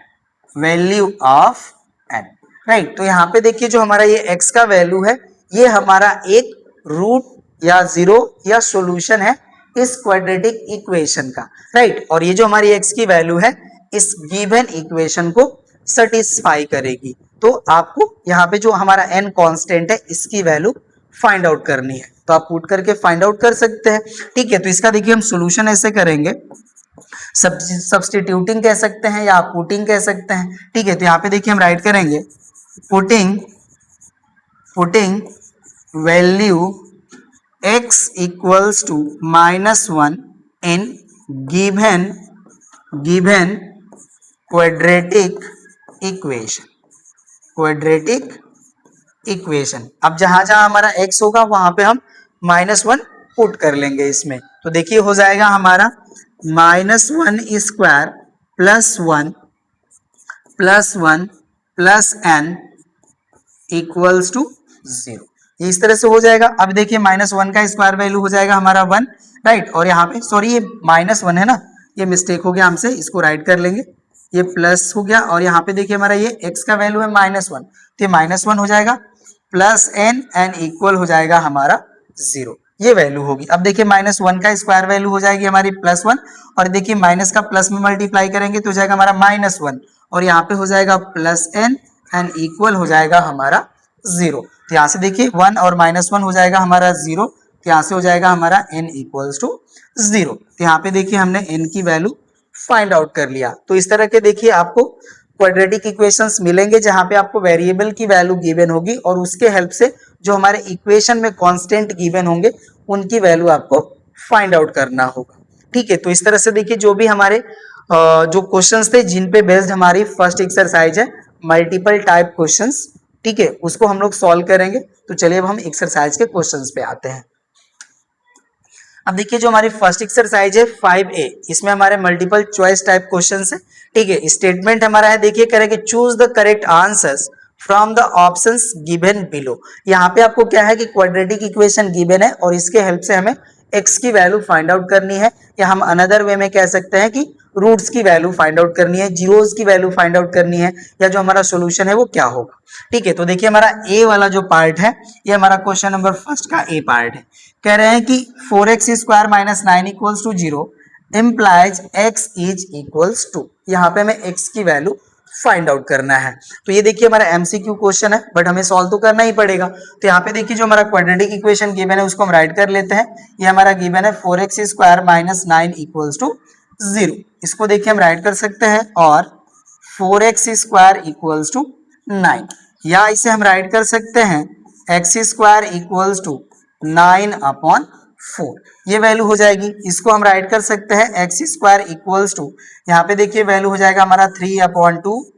value of n, right. तो यहाँ पे देखिए जो हमारा ये x का वैल्यू है ये हमारा एक रूट या 0 या सॉल्यूशन है इस क्वाड्रेटिक इक्वेशन का, राइट। और ये जो हमारी x की वैल्यू है इस गिवन इक्वेशन को सेटिस्फाई करेगी। तो आपको यहाँ पे जो हमारा n कांस्टेंट है इसकी वैल्यू फाइंड आउट करनी है। तो आप पुट करके फाइंड आउट कर सकते हैं, ठीक है। तो इसका देखिए हम सॉल्यूशन ऐसे करेंगे, सब्स्टिट्यूटिंग कह सकते हैं या पुटिंग कह सकते हैं, ठीक है। तो यहाँ पे देखिए हम राइट करेंगे putting value x equals to -1 in given quadratic equation. अब जहां जहां हमारा x होगा वहां पे हम -1 पुट कर लेंगे इसमें। तो देखिए हो जाएगा हमारा -1 square +1 plus n equals to 0, ये इस तरह से हो जाएगा। अब देखिए -1 का स्क्वायर वैल्यू हो जाएगा हमारा 1, राइट। और यहाँ पे सॉरी ये -1 है ना, ये मिस्टेक हो गया हमसे, इसको राइट कर लेंगे, ये प्लस हो गया। और यहाँ पे देखिए हमारा ये x का वैल्यू है -1, तो ये -1 हो जाएगा प्लस n इक्वल हो जाएगा हमारा 0, ये वैल्यू होगी। अब देखिए -1 का स्क्वायर वैल्यू हो जाएगी हमारी +1, और देखिए माइनस का प्लस में मल्टीप्लाई करेंगे तो हो जाएगा हमारा -1, और यहाँ पे हो जाएगा प्लस n इक्वल हो जाएगा हमारा 0। तो यहाँ से देखिए 1 और -1 हो जाएगा हमारा 0, तो यहाँ से हो जाएगा हमारा n इक्वल्स टू 0। तो यहाँ पे देखिए हमने n की वैल्यू फाइंड आउट कर लिया। तो इस तरह के देखिए आपको क्वाड्रेटिक इक्वेशंस मिलेंगे जहां पे आपको वेरिएबल की वैल्यू गिवन होगी और उसके हेल्प से जो हमारे इक्वेशन में कांस्टेंट गिवन होंगे उनकी वैल्यू आपको फाइंड आउट करना होगा, ठीक है। तो इस तरह से देखिए जो भी हमारे जो क्वेश्चंस थे जिन पे बेस्ड हमारी फर्स्ट एक्सरसाइज है मल्टीपल टाइप क्वेश्चंस, ठीक है, उसको हम लोग सॉल्व करेंगे। तो चलिए अब हम एक्सरसाइज के क्वेश्चंस पे आते हैं। अब देखिए जो हमारी फर्स्ट एक्सरसाइज है 5A, इसमें हमारे मल्टीपल चॉइस टाइप क्वेश्चंस है, ठीक है। स्टेटमेंट हमारा है, देखिए करेंगे choose the correct answers from the options given below. यहाँ पे आपको क्या है कि क्वाड्रेटिक इक्वेशन गिवन है और इसके हेल्प से हमें x की वैल्यू फाइंड आउट करनी है, या हम अनदर वे में कह सकते हैं कि रूट्स की वैल्यू फाइंड आउट करनी है, जीरोस की वैल्यू फाइंड आउट करनी है, या जो हमारा सॉल्यूशन है वो क्या होगा, ठीक है। तो देखिए हमारा ए वाला जो पार्ट है ये हमारा क्वेश्चन नंबर फर्स्ट का ए पार्ट है। कह रहे हैं कि 4x square minus 9 equals to 0 implies x is equals to, यहाँ पे हमें x की वैल्यू फाइंड आउट करना है। तो ये देखिए हमारा एमसीक्यू क्वेश्चन है बट हमें सॉल्व तो करना ही पड़ेगा। तो यहाँ पे देखिए जो हमारा क्वाड्रेटिक इक्वेशन गिवन है उसको हम राइट कर लेते हैं। ये हमारा गिवन है 4x square minus 9 equals to 0, इसको देखिए हम राइट कर सकते हैं, और 4x स्क्वायर इक्वल्स टू 9, या इसे हम राइट कर सकते हैं x स्क्वायर इक्वल्स टू 9/4, ये वैल्यू हो जाएगी। इसको हम राइट कर सकते हैं x स्क्वायर इक्वल्स टू, यहाँ पे देखिए वैल्यू हो जाएगा हमारा 3/2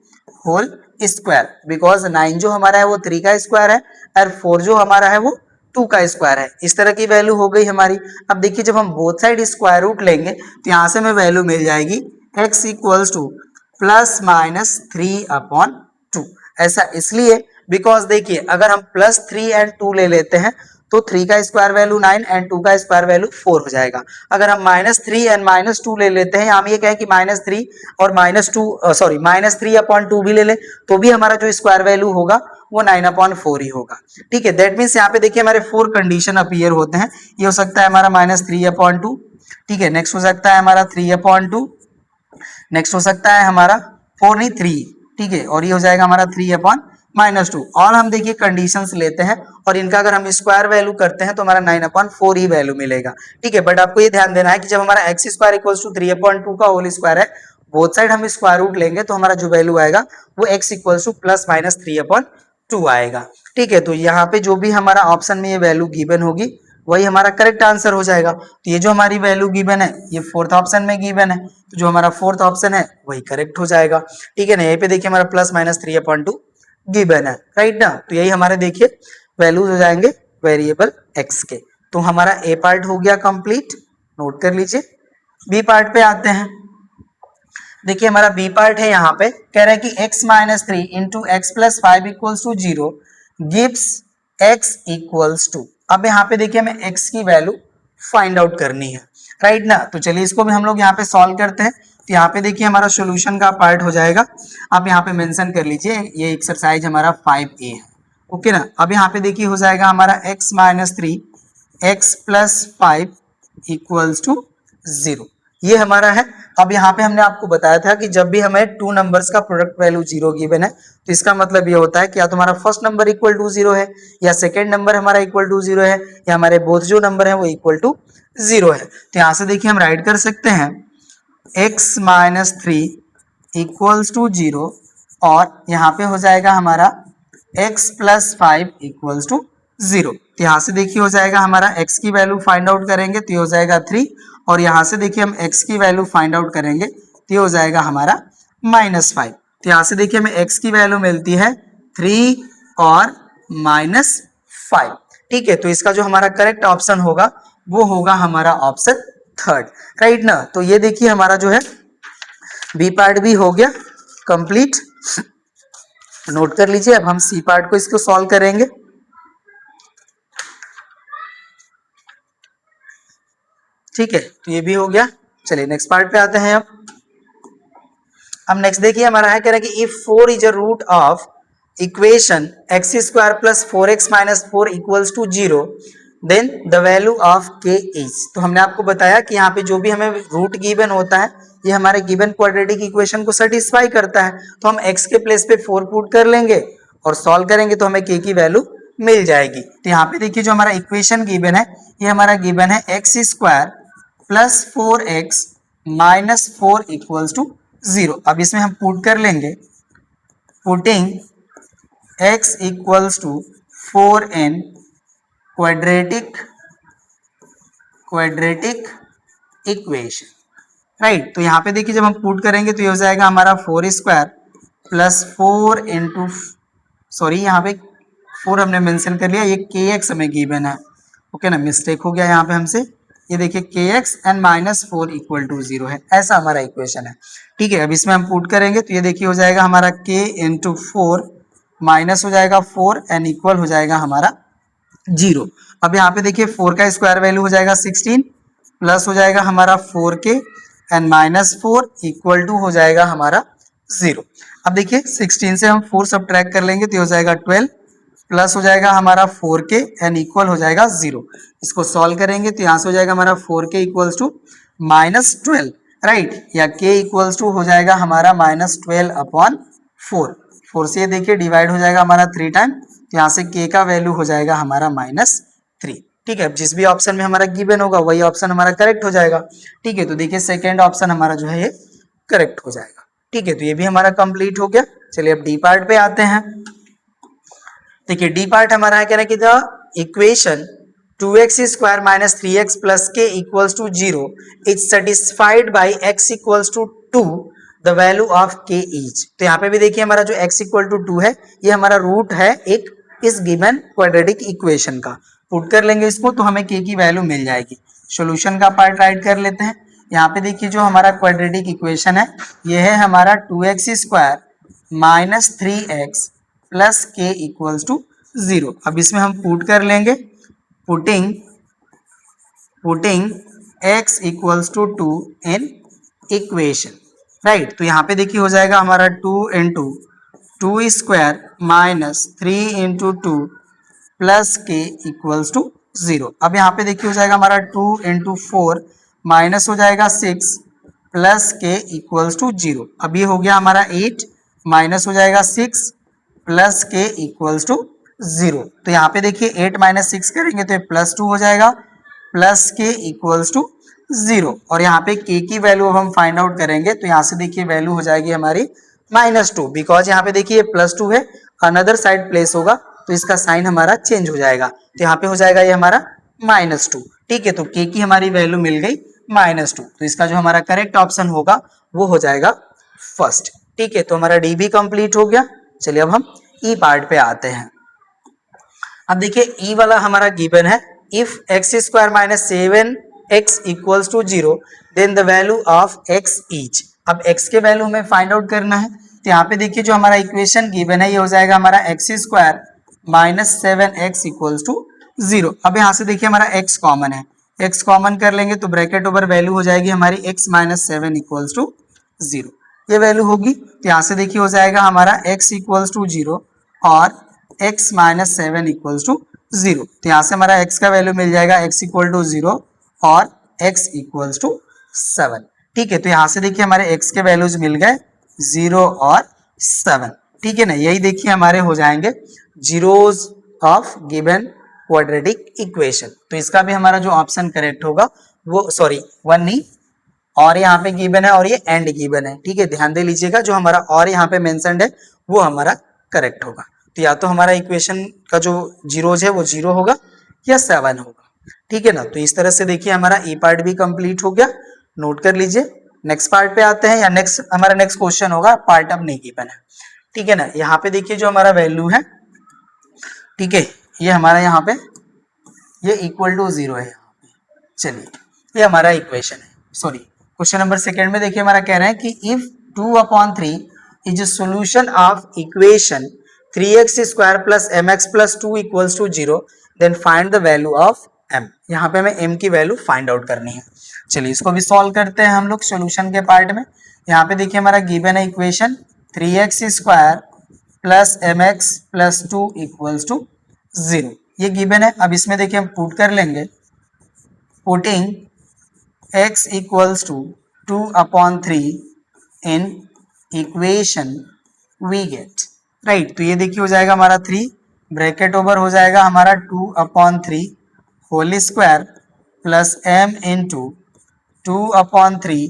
होल स्क्वायर, बिकॉज 9 जो हमारा है वो 3 का स्क्वायर है और 4 जो हमारा है वो 2 का स्क्वायर है। इस तरह की वैल्यू हो गई हमारी। अब देखिए जब हम बोथ साइड स्क्वायर रूट लेंगे तो यहाँ से हमें वैल्यू मिल जाएगी x इक्वल्स टू ±3/2। ऐसा इसलिए बिकॉज देखिए अगर हम +3 और 2 ले लेते हैं तो 3 का स्क्वायर वैल्यू 9 एंड 2 का स्क्वायर वैल्यू 4 हो जाएगा। अगर हम -3 एंड -2 ले लेते हैं, हम ये कहें कि -3 और -3/2 भी ले लें तो भी हमारा जो स्क्वायर वैल्यू होगा वो 9/4 ही होगा, ठीक है। दैट मीन्स यहाँ पे देखिए हमारे 4 कंडीशन अपीयर होते हैं। ये हो सकता है हमारा -3/2, ठीक है। नेक्स्ट हो सकता है हमारा 3/2, नेक्स्ट हो सकता है हमारा 4 नहीं 3, ठीक है। और ये हो जाएगा हमारा 3/-2। और हम देखिए कंडीशंस लेते हैं और इनका अगर हम स्क्वायर वैल्यू करते हैं तो हमारा 9/4 ही वैल्यू मिलेगा, ठीक है। बट आपको ये ध्यान देना है कि जब हमारा x स्क्वायर इक्वल्स टू 3/2 का होल स्क्वायर है बोथ साइड हम स्क्वायर रूट लेंगे तो हमारा जो वैल्यू आएगा वो x equals two plus minus 3/2 आएगा। ठीक है, तो यहाँ पे जो भी हमारा ऑप्शन में ये वैल्यू गिवन होगी वही हमारा करेक्ट आंसर हो जाएगा। तो ये जो हमारी वैल्यू गिवन है ये फोर्थ ऑप्शन में गिवन है, तो जो हमारा फोर्थ ऑप्शन है वही करेक्ट हो जाएगा। ठीक है ना, यहीं पे देखिए हमारा प्लस माइनस 3/2 गिवन है, राइट ना। तो यही हमारे देखिए वैल्यूज हो जाएंगे वेरिएबल x के। तो हमारा ए पार्ट हो गया कंप्लीट, नोट कर लीजिए। बी पार्ट पे आते हैं। देखिए हमारा बी पार्ट है, यहाँ पे कह रहा है कि x minus 3 into x plus 5 equals to 0 gives x equals to. अब यहाँ पे देखिए हमें x की वैल्यू फाइंड आउट करनी है, राइट ना। तो चलिए इसको भी हम लोग यहाँ पे सॉल्व करते हैं। तो यहाँ पे देखिए हमारा सॉल्यूशन का पार्ट हो जाएगा, आप यहाँ पे मेंशन कर लीजिए ये एक्सरसाइज हमारा 5A है, ओके ना। अब यहाँ पे देखिए हो जाएगा हमारा x minus 3 x plus 5 equals to 0, ये हमारा है। अब यहाँ पे हमने आपको बताया था कि जब भी हमें टू नंबर्स का प्रोडक्ट वैल्यू 0 गिवन है तो इसका मतलब ये होता है कि या तुम्हारा फर्स्ट नंबर इक्वल टू 0 है, या सेकेंड नंबर हमारा इक्वल टू 0 है, या हमारे बोथ जो नंबर है वो इक्वल टू 0 है। तो यहाँ से देखिए हम राइट कर सकते हैं x माइनस 3 इक्वल्स टू 0 और यहाँ पे हो जाएगा हमारा x प्लस 5 इक्वल्स टू 0। तो यहाँ से देखिए हो जाएगा हमारा x की वैल्यू फाइंड आउट करेंगे तो ये हो जाएगा 3, और यहाँ से देखिए हम x की वैल्यू फाइंड आउट करेंगे तो ये हो जाएगा हमारा माइनस 5। तो यहाँ से देखिए हमें x की वैल्यू मिलती है 3 और माइनस 5। ठीक है, तो इसका जो हमारा करेक्ट ऑप्शन होगा वो होगा हमारा ऑप्शन थर्ड, राइट ना। तो ये देखिए हमारा जो है बी पार्ट भी हो गया कंप्लीट, नोट कर लीजिए। अब हम सी पार्ट को इसको सॉल्व करेंगे। ठीक है, तो ये भी हो गया। चलिए नेक्स्ट पार्ट पे आते हैं। अब नेक्स्ट देखिए हमारा है कह रहा है कि if 4 is a root of equation x square plus 4x minus 4 equals to 0 then the value of k is. तो हमने आपको बताया कि यहाँ पे जो भी हमें रूट गिवन होता है ये हमारे गिवन क्वाड्रेटिक इक्वेशन को सेटिस्फाई करता है, तो हम x के प्लेस पे 4 पुट कर लेंगे और सॉल्व करेंगे तो हमें k की वैल्यू मिल जाएगी। तो यहाँ पे देखिए जो हमारा इक्वेशन गिवन है ये हमारा गिवन है x square plus 4x minus 4 equals to 0। अब इसमें हम पुट कर लेंगे, putting x equals to 4n quadratic equation, right. तो यहाँ पे देखिए जब हम पुट करेंगे तो ये हो जाएगा हमारा 4 स्क्वायर प्लस 4 इंटू, सॉरी यहाँ पे 4 हमने मेंशन कर लिया, ये kx हमें गिवन है, ओके ना, मिस्टेक हो गया यहाँ पे हमसे। ये देखिए kx and minus 4 equal to 0 है, ऐसा हमारा इक्वेशन है। ठीक है, अब इसमें हम पुट करेंगे तो ये देखिए हो जाएगा हमारा k इंटू 4 माइनस हो जाएगा 4 एंड इक्वल हो जाएगा हमारा 0। अब यहाँ पे देखिए 4 का स्क्वायर वैल्यू हो जाएगा 16 प्लस हो जाएगा हमारा 4k and minus 4 equal to हो जाएगा हमारा 0। अब देखिए 16 से हम 4 सब्ट्रैक्ट कर लेंगे तो ये हो जाएगा 12 प्लस हो जाएगा हमारा 4k एंड इक्वल हो जाएगा 0। इसको सॉल्व करेंगे तो यहाँ से हो जाएगा हमारा 4k equals to minus 12, right, या k इक्वल्स टू हो जाएगा हमारा माइनस 12 अपॉन 4। 4 से ये देखिए डिवाइड हो जाएगा हमारा 3 टाइम, तो यहाँ से k का वैल्यू हो जाएगा हमारा माइनस 3। ठीक है, जिस भी ऑप्शन में हमारा गिवन होगा वही ऑप्शन हमारा करेक्ट हो जाएगा। ठीक है, तो देखिए सेकेंड ऑप्शन हमारा जो है ये करेक्ट हो जाएगा। ठीक है, तो ये भी हमारा कंप्लीट हो गया। चलिए अब डी पार्ट पे आते हैं। देखिए डी पार्ट हमारा है कह रहा है कि the equation 2x square minus 3x plus k equals to 0 is satisfied by x equals to 2 the value of k is. तो यहाँ पे भी देखिए हमारा जो x इक्वल टू 2 है ये हमारा रूट है एक इस गिवन क्वाड्रेटिक इक्वेशन का। पुट कर लेंगे इसको तो हमें k की वैल्यू मिल जाएगी। सॉल्यूशन का पार्ट राइट कर लेते हैं। यहाँ पे देखिए जो हमारा क्वाड्रेटिक इक्वेशन है ये है हमारा 2x square minus 3x plus k equals to 0। अब इसमें हम पुट कर लेंगे, putting x equals to 2 in equation, right. तो यहाँ पे देखिए हो जाएगा हमारा 2 into 2 square minus 3 into 2 plus k equals to 0। अब यहाँ पे देखिए हो जाएगा हमारा 2 इंटू 4 माइनस हो जाएगा 6 प्लस k इक्वल्स टू 0। अब ये हो गया हमारा 8 माइनस हो जाएगा 6 प्लस k इक्वल्स टू 0। तो यहाँ पे देखिए 8 माइनस 6 करेंगे तो प्लस 2 हो जाएगा प्लस k इक्वल्स टू 0 और यहाँ पे k की वैल्यू हम फाइंड आउट करेंगे तो यहाँ से देखिए वैल्यू हो जाएगी हमारी -2 बिकॉज यहाँ पे देखिए +2 है, अनदर साइड प्लेस होगा तो इसका साइन हमारा चेंज हो जाएगा, तो यहाँ पे हो जाएगा ये हमारा -2। ठीक है, तो k की हमारी वैल्यू मिल गई -2, तो इसका जो हमारा करेक्ट ऑप्शन होगा वो हो जाएगा फर्स्ट। ठीक है, तो हमारा डी भी कंप्लीट हो गया। चलिए अब हम ई पार्ट पे आते हैं। अब देखिए ई वाला हमारा गिवन है, if x square minus 7x equals to 0 then the value of x is. अब x के वैल्यू हमें फाइंड आउट करना है, तो यहाँ पे देखिए जो हमारा इक्वेशन गिवन है ये हो जाएगा हमारा x square minus 7x equals to 0। अब यहाँ से देखिए हमारा x कॉमन है, x कॉमन कर लेंगे तो ब्रैकेट ओवर वैल्यू हो जाएगी हमारी x माइनस 7 इक्वल्स टू 0, ये वैल्यू होगी। तो यहाँ से देखिए हो जाएगा हमारा x इक्वल्स टू 0 और x माइनस 7 इक्वल्स टू 0, तो यहाँ से हमारा x का वैल्यू मिल जाएगा x इक्वल टू 0 और x इक्वल्स टू 7। ठीक है, तो यहाँ से देखिए हमारे x के वैल्यूज मिल गए 0 और 7। ठीक है ना, यही देखिए हमारे हो जाएंगे zeros of given quadratic equation. तो इसका भी हमारा जो ऑप्शन करेक्ट होगा वो सॉरी 1 नहीं, और यहाँ पे गिवन है और ये एंड गिवन है। ठीक है, ध्यान दे लीजिएगा जो हमारा और यहाँ पे मेंशन्ड है वो हमारा करेक्ट होगा। तो या तो हमारा इक्वेशन का जो जीरोज है वो 0 होगा या 7 होगा। ठीक है ना, तो इस तरह से देखिए हमारा ई पार्ट भी कंप्लीट हो गया, नोट कर लीजिए। नेक्स्ट पार्ट पे आते हैं, या हमारा नेक्स्ट क्वेश्चन होगा पार्ट अब नहीं गिवन है। ठीक है ना, यहाँ पे देखिए जो हमारा वैल्यू है, ठीक है, ये हमारा यहाँ पे ये इक्वल टू 0 है यहाँ पे। चलिए ये हमारा इक्वेशन है, सॉरी क्वेश्चन नंबर सेकेंड में देखिए हमारा कह रहा है कि if 2/3 is solution of equation 3x square plus mx plus 2 equals to 0 then find the value of m। यहाँ पे हमें m की वैल्यू फाइंड आउट करनी है। चलिए इसको भी सॉल्व करते हैं हम लोग सोल्यूशन के पार्ट में। यहाँ पे देखिए हमारा गिवन है equation 3x square plus mx plus 2 equals to 0, ये गिवन है। अब इसमें देखिए हम पुट कर लेंगे, putting x equals to 2/3 in equation we get right. तो ये देखिए हो जाएगा हमारा 3 ब्रैकेट ओवर हो जाएगा हमारा 2/3 whole square plus m into 2/3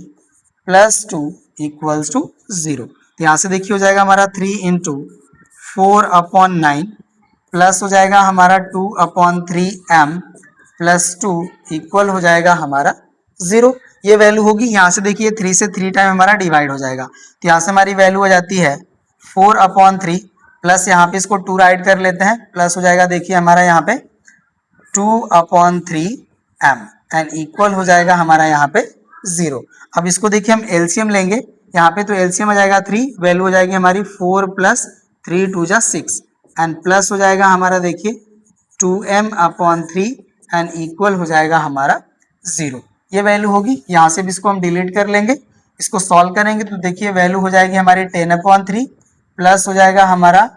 plus 2 equals to 0। तो यहाँ से देखिए हो जाएगा हमारा 3 इंटू 4/9 प्लस हो जाएगा हमारा 2/3m प्लस 2 इक्वल हो जाएगा हमारा 0, ये वैल्यू होगी। यहाँ से देखिए 3 से 3 टाइम हमारा डिवाइड हो जाएगा, तो यहाँ से हमारी वैल्यू हो जाती है 4/3 प्लस यहाँ पे इसको 2 राइट कर लेते हैं, प्लस हो जाएगा देखिए हमारा यहाँ पे 2/3m एंड इक्वल हो जाएगा हमारा यहाँ पे 0। अब इसको देखिए हम एलसीएम लेंगे, यहाँ पे तो एलसीएम हो जाएगा 3, वैल्यू हो जाएगी हमारी 4 प्लस 3 2 जा 6 एंड प्लस हो जाएगा हमारा देखिए 2m/3 एंड इक्वल हो जाएगा हमारा 0, ये वैल्यू होगी। यहाँ से भी इसको हम डिलीट कर लेंगे, इसको सॉल्व करेंगे तो देखिए वैल्यू हो जाएगी हमारी 10/3 प्लस हो जाएगा हमारा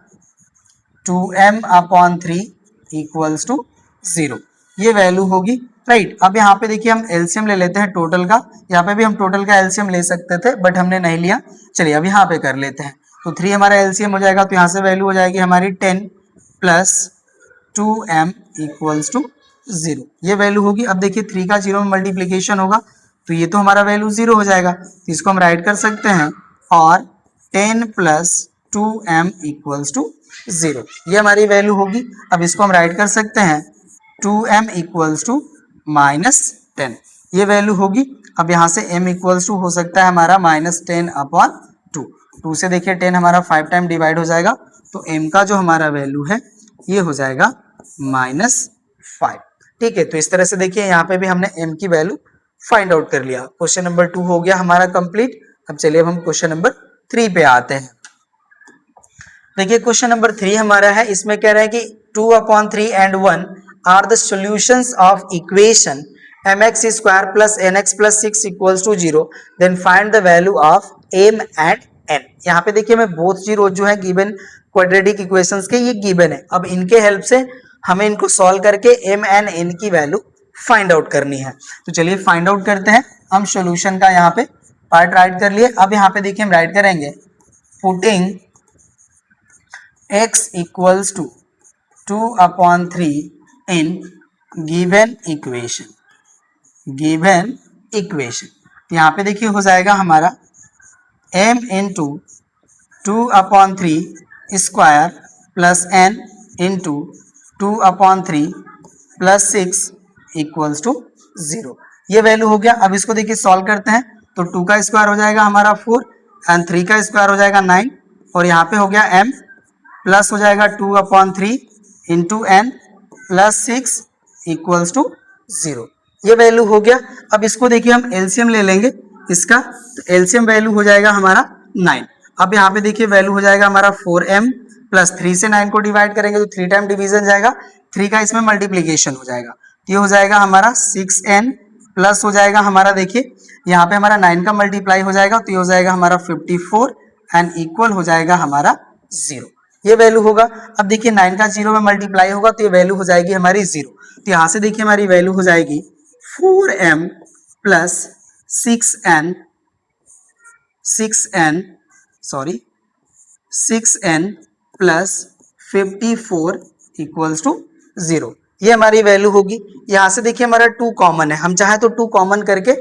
2m/3 इक्वल्स टू 0, ये वैल्यू होगी राइट। अब यहाँ पे देखिए हम एलसीएम ले लेते हैं टोटल का, यहाँ पे भी हम टोटल का एलसीएम ले सकते थे बट हमने नहीं लिया। चलिए अब यहाँ पे कर लेते हैं, तो 3 हमारा एलसीएम हो जाएगा, तो यहाँ से वैल्यू हो जाएगी हमारी 10 प्लस 2m इक्वल्स टू 0, ये वैल्यू होगी। अब देखिए 3 का 0 में मल्टीप्लीकेशन होगा तो ये तो हमारा वैल्यू 0 हो जाएगा, तो इसको हम राइट कर सकते हैं और 10 प्लस 2m इक्वल्स टू 0, ये हमारी वैल्यू होगी। अब इसको हम राइट कर सकते हैं 2m इक्वल्स टू -10, ये वैल्यू होगी। अब यहाँ से m इक्वल्स टू हो सकता है हमारा -10/2, 2 से देखिए 10 हमारा 5 टाइम डिवाइड हो जाएगा, तो m का जो हमारा वैल्यू है ये हो जाएगा -5। ठीक है, तो इस तरह से देखिए यहाँ पे भी हमने m की वैल्यू फाइंड आउट कर लिया। क्वेश्चन नंबर 2 हो गया हमारा कंप्लीट। अब चलिए अब हम क्वेश्चन नंबर 3 पे आते हैं। देखिए क्वेश्चन नंबर 3 हमारा है, इसमें कह रहा है कि 2/3 and 1 are the solutions of equation mx square plus nx plus 6 equals to 0 then find the value of m and n। यहाँ पे देखिए मैं बोथ जीरो जो है गिवन क्वाड्रेटिक इक्वेशंस के ये गिवन है, अब इनके हेल्प से हमें इनको सॉल्व करके m एंड n की वैल्यू फाइंड आउट करनी है। तो चलिए फाइंड आउट करते हैं। हम सॉल्यूशन का यहाँ पे पार्ट राइट कर लिए। अब यहाँ पे देखिए हम राइट करेंगे putting x equals to 2/3 in given equation equation. तो यहाँ पे देखिए हो जाएगा हमारा m into 2/3 square plus n into 2/3 plus 6 equals to 0। ये वैल्यू हो गया। अब इसको देखिए सॉल्व करते हैं तो 2 का स्क्वायर हो जाएगा हमारा 4 एंड 3 का स्क्वायर हो जाएगा 9 और यहाँ पे हो गया m प्लस हो जाएगा 2/3 into n plus 6 equals to 0। ये वैल्यू हो गया। अब इसको देखिए हम एलसीएम ले लेंगे इसका, तो एलसीएम वैल्यू हो जाएगा हमारा 9। अब यहाँ पे देखिए वैल्यू हो जाएगा हमारा 4m प्लस 3 से 9 को डिवाइड करेंगे तो 3 टाइम डिवीजन जाएगा, 3 का इसमें मल्टीप्लीकेशन हो जाएगा, तो ये हो जाएगा हमारा 6n प्लस हो जाएगा हमारा देखिए यहाँ पे हमारा 9 का मल्टीप्लाई हो जाएगा तो ये हो जाएगा हमारा 54 एंड इक्वल हो जाएगा हमारा 0। ये वैल्यू होगा। अब देखिए 9 का 0 में मल्टीप्लाई होगा तो ये वैल्यू हो जाएगी हमारी 0। तो यहाँ से देखिए हमारी वैल्यू हो जाएगी 4m plus 6n 6n plus 54 equals to 0। ये हमारी वैल्यू होगी। यहाँ से देखिए हमारा 2 कॉमन है, हम चाहे तो 2 कॉमन करके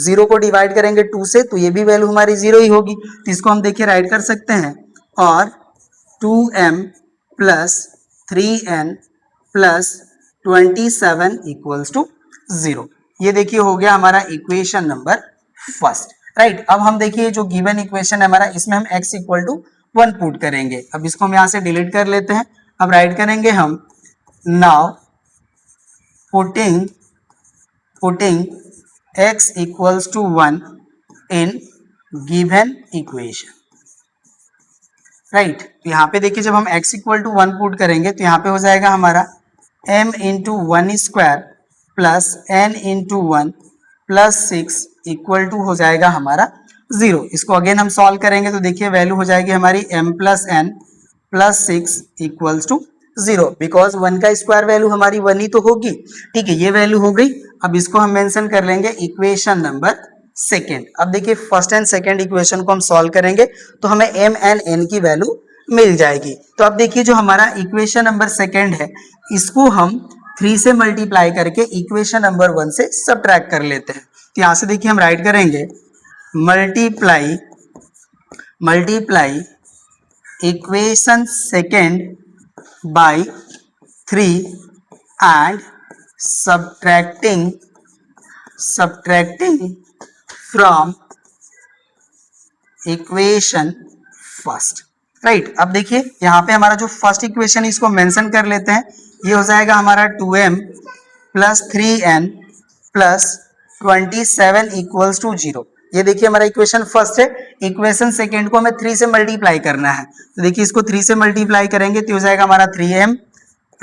0 को डिवाइड करेंगे 2 से तो ये भी वैल्यू हमारी 0 ही होगी। तो इसको हम देखिए राइट कर सकते हैं और 2m plus 3n plus 27 equals to 0। ये देखिए हो गया हमारा इक्वेशन नंबर फर्स्ट, राइट। अब हम देखिए जो गिवन इक्वेशन है हमारा इसमें हम x इक्वल टू 1 पुट करेंगे। अब इसको हम यहाँ से डिलीट कर लेते हैं। अब राइट करेंगे हम now putting x equals to 1 in given equation, right. तो यहाँ पे देखिए जब हम x इक्वल टू 1 पुट करेंगे तो यहाँ पे हो जाएगा हमारा m into 1 square plus n into 1 plus 6 equal to हो जाएगा हमारा 0। इसको अगेन हम सॉल्व करेंगे तो देखिए वैल्यू हो जाएगी हमारी m plus n plus 6 equals to 0 because 1 का स्क्वायर वैल्यू हमारी 1 ही तो होगी, ठीक है। ये वैल्यू हो गई। अब इसको हम मेंशन कर लेंगे इक्वेशन नंबर सेकेंड। अब देखिए फर्स्ट एंड सेकेंड इक्वेशन को हम सॉल्व करेंगे तो हमें m एंड n की वैल्यू मिल जाएगी। तो अब देखिए जो हमारा इक्वेशन नंबर सेकेंड है इसको हम 3 से मल्टीप्लाई करके इक्वेशन नंबर 1 से सबट्रैक्ट कर लेते हैं। तो यहाँ से देखिए हम राइट करेंगे multiply equation second by 3 and subtracting from equation first, right. अब देखिए यहाँ पे हमारा जो फर्स्ट इक्वेशन है इसको मेंशन कर लेते हैं। ये हो जाएगा हमारा 2m plus 3n plus 27 equals to 0। ये देखिए हमारा इक्वेशन फर्स्ट है। इक्वेशन सेकेंड को हमें 3 से मल्टीप्लाई करना है तो देखिए इसको 3 से मल्टीप्लाई करेंगे तो हो जाएगा हमारा 3m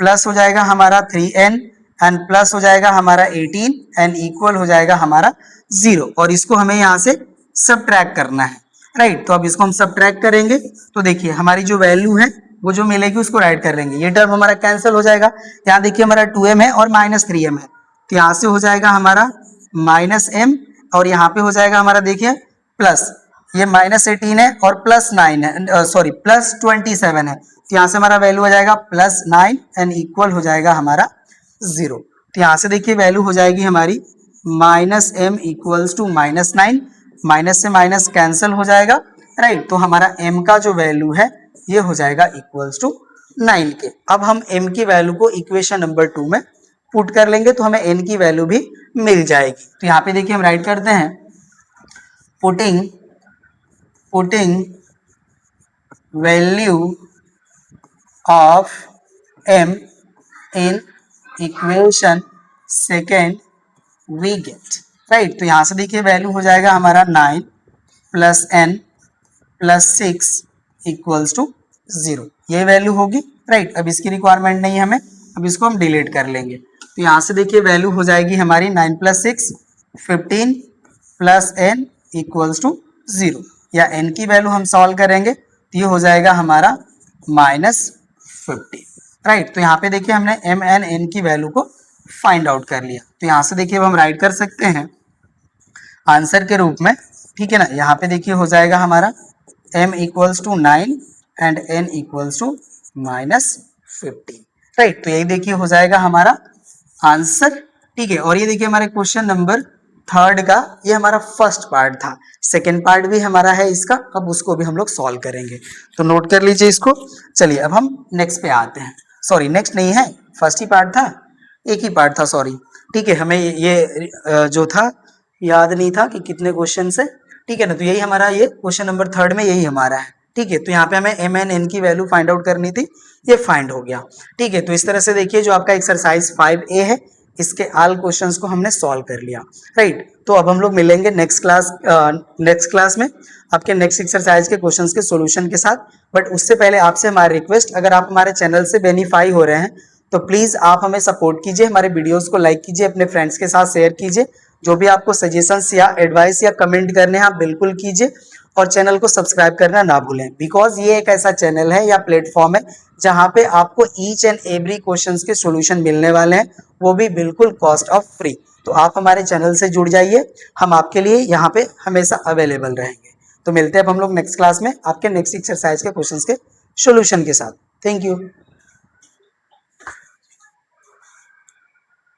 प्लस हो जाएगा हमारा 3n एंड प्लस हो जाएगा हमारा 18 एंड इक्वल हो जाएगा हमारा 0 और इसको हमें यहाँ से सबट्रैक्ट करना है, राइट। तो अब इसको हम सबट्रैक्ट करेंगे तो देखिए हमारी जो वैल्यू है वो जो मिलेगी उसको राइट कर लेंगे। ये टर्म हमारा कैंसिल हो जाएगा। यहाँ देखिए हमारा 2m है और माइनस 3m है तो यहाँ से हो जाएगा हमारा माइनस m और यहाँ पे हो जाएगा हमारा देखिए प्लस ये माइनस 18 है और प्लस 9 है, सॉरी प्लस 27 है तो यहाँ से हमारा वैल्यू हो जाएगा प्लस 9 एंड इक्वल हो जाएगा हमारा 0। तो यहाँ से देखिए वैल्यू हो जाएगी हमारी minus m equals to minus 9, minus से माइनस कैंसिल हो जाएगा, राइट। तो हमारा m का जो वैल्यू है ये हो जाएगा इक्वल्स टू 9 के। अब हम m की वैल्यू को इक्वेशन नंबर 2 में पुट कर लेंगे तो हमें n की वैल्यू भी मिल जाएगी। तो यहाँ पे देखिए हम राइट करते हैं putting value of m in equation second we get, right. तो यहाँ से देखिए वैल्यू हो जाएगा हमारा 9 plus n plus 6 equals to 0। ये वैल्यू होगी, राइट। अब इसकी रिक्वायरमेंट नहीं है हमें, अब इसको हम डिलीट कर लेंगे। तो यहाँ से देखिए वैल्यू हो जाएगी हमारी 9 plus 6 15 plus n equals to 0 या n की वैल्यू हम सॉल्व करेंगे तो ये हो जाएगा हमारा माइनस 50, राइट। तो यहाँ पे देखिए हमने m एंड n की वैल्यू को फाइंड आउट कर लिया। तो यहाँ से देखिए हम राइट कर सकते हैं आंसर के रूप में, ठीक है ना। यहाँ पे देखिए हो जाएगा हमारा m equals to 9 and n equals to minus 50, right. तो यही देखिए हो जाएगा हमारा आंसर, ठीक है। और ये देखिए हमारे क्वेश्चन नंबर थर्ड का ये हमारा फर्स्ट पार्ट था, सेकेंड पार्ट भी हमारा है इसका, अब उसको भी हम लोग सॉल्व करेंगे, तो नोट कर लीजिए इसको। चलिए अब हम नेक्स्ट पे आते हैं, सॉरी नेक्स्ट नहीं है, फर्स्ट ही पार्ट था, एक ही पार्ट था सॉरी। ठीक है, हमें ये जो था याद नहीं था कि कितने क्वेश्चन है, ठीक है ना, तो यही हमारा ये क्वेश्चन नंबर थर्ड में यही हमारा है। ठीक है, तो यहाँ पे हमें एम एन एन की वैल्यू फाइंड आउट करनी थी, ये फाइंड हो गया। ठीक है, तो इस तरह से देखिए जो आपका एक्सरसाइज 5A है, इसके ऑल क्वेश्चंस को हमने सॉल्व कर लिया। राइट, तो अब हम लोग मिलेंगे नेक्स्ट क्लास में आपके नेक्स्ट एक्सरसाइज के क्वेश्चंस के सॉल्यूशन के साथ। बट उससे पहले आपसे हमारी रिक्वेस्ट, अगर आप हमारे चैनल से बेनिफाई हो रहे हैं तो प्लीज आप हमें सपोर्ट कीजिए, हमारे वीडियोस को लाइक कीजिए, अपने फ्रेंड्स के साथ शेयर कीजिए, जो भी आपको सजेशंस या एडवाइस या कमेंट करने हैं आप बिल्कुल कीजिए, और चैनल को सब्सक्राइब करना ना भूलें, बिकॉज ये एक ऐसा चैनल है या प्लेटफॉर्म है जहां पे आपको ईच एंड एवरी क्वेश्चंस के सॉल्यूशन मिलने वाले हैं, वो भी बिल्कुल कॉस्ट ऑफ फ्री। तो आप हमारे चैनल से जुड़ जाइए, हम आपके लिए यहाँ पे हमेशा अवेलेबल रहेंगे। तो मिलते हैं अब हम लोग नेक्स्ट क्लास में आपके नेक्स्ट एक्सरसाइज के क्वेश्चंस के सॉल्यूशन के साथ। Thank you.